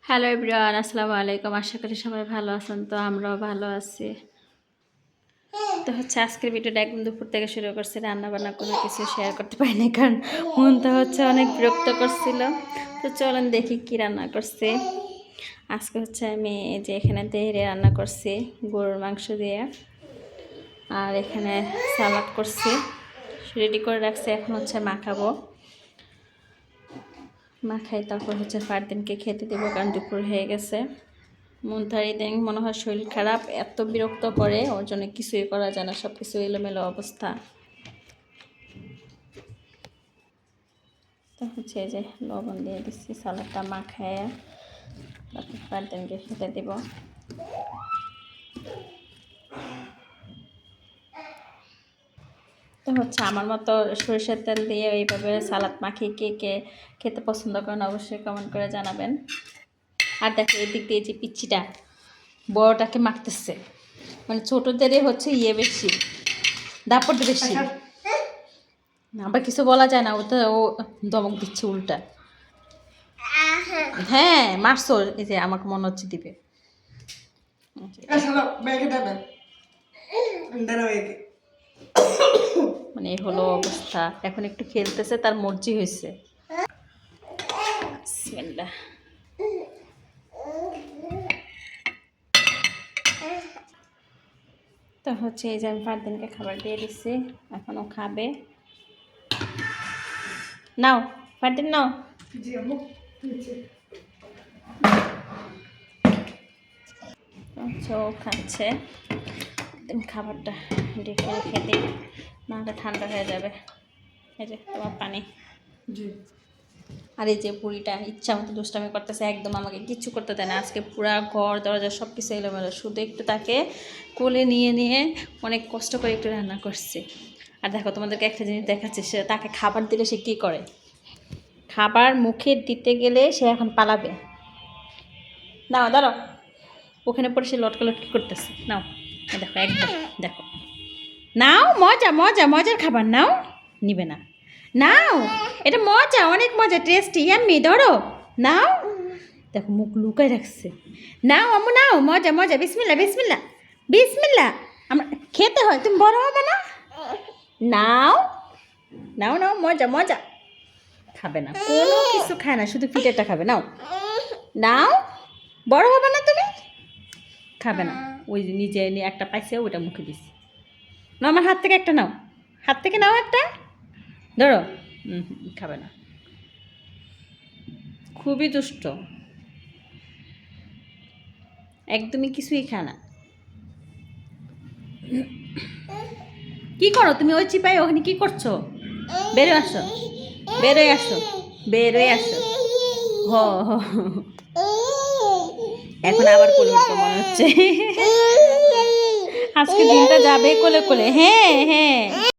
Hello everyone, আসসালামু আলাইকুম। আশা করি সবাই ভালো আছেন। তো আমরাও ভালো আছি। তো আজকের ভিডিওটা একদম দুপুর থেকে শুরু করছি। রান্নাবান্না কোনো কিছু শেয়ার করতে পারিনি, কারণ মনটা অনেক বিরক্ত করছিল। তো চলেন দেখি কি রান্না করছি। আজকে আমি যে এখানে তেহরি রান্না করছি গরুর মাংস দিয়ে, আর এখানে সালাদ করছি, রেডি করে রাখছি। এখন মাখাবো, মাখাই তারপর ফারদিনকে খেতে দেবো, কারণ দুপুর হয়ে গেছে। মুনতার ইদানিং মনে হয় শরীর খারাপ, এত বিরক্ত করে, ওর জন্য কিছুই করা যায় না, সব কিছু এলোমেলো অবস্থা। তো এই যে লবণ দিয়ে দিচ্ছি, সালাদটা মাখায় তারপর ফারদিনকে খেতে দেব। তো আমার মতো সরিষার তেল দিয়ে এইভাবে সালাদ মাখিয়ে কে কে খেতে পছন্দ করেন অবশ্যই কমেন্ট করে জানাবেন। আর দেখো এদিক দিয়ে যে পিচ্ছিটা বড়টাকে মাখতেছে, মানে ছোটদেরই বেশি, দাপটটা বেশি। আবার কিছু বলা যায় না, ও দমক দিচ্ছে উল্টা। হ্যাঁ মারছো, এই যে আমাকে মনে হচ্ছে দিবে। মানে এই হলো অবস্থা। এখন একটু খেলতেছে, তার মর্জি হয়েছে। তো এই যে আমি ফারদিনকে খাবার দিয়ে দিচ্ছি, এখন ও খাবে। নাও ফারদিন নাও। ও খাচ্ছে, খাবারটা রেখে রেখে দিই, নাহলে ঠান্ডা হয়ে যাবে। এই যে তোমার পানি। আর এই যে বুড়িটা ইচ্ছা মতো দুষ্টামি করতেছে, একদম আমাকে কিচ্ছু করতে দেয় না। আজকে পুরা ঘর দরজা সব কিছু এলোমেলো, শুধু একটু তাকে কোলে নিয়ে নিয়ে অনেক কষ্ট করে একটু রান্না করছে। আর দেখো তোমাদেরকে একটা জিনিস দেখাচ্ছে, সে তাকে খাবার দিলে সে কী করে, খাবার মুখে দিতে গেলে সে এখন পালাবে। নাও দাঁড়ো, ওখানে পরে সে লটকালটকি করতেছে। নাও দেখো, একদম দেখো, নাও, মজা মজা মজার খাবার, নাও, নিবে না, নাও, এটা মজা, অনেক মজা, টেস্টি, ইয়াম্মি, ধরো, নাও। দেখো মুখ লুকায় রাখছে। নাও আম্মু নাও, মজা মজা, বিসমিল্লা বিসমিল্লা বিসমিল্লা। আমার খেতে হয়, তুমি বড় হবে না। নাও নাও নাও, মজা মজা। খাবে না, কোনো কিছু খায় না, শুধু পিঠেটা খাবে। নাও নাও, বড় হবে না তুমি, খাবে না। ওই যে নিজে একটা পাইছে, ওইটা মুখে দিছি। না, আমার হাত থেকে একটা নাও, হাত থেকে নাও একটা, ধরো। খাবে না, খুবই দুষ্ট, একদমই কিছুই খায় না। কি করো তুমি ওই চিপাই, ওখানে কি করছো? বেরোয় আসো, বেরোয় আসো, বেরোয় আসো। হ এখন আবার কোলে উঠবো মনে হচ্ছে। আজকে দিনটা যাবে কোলে কোলে। হ্যাঁ হ্যাঁ।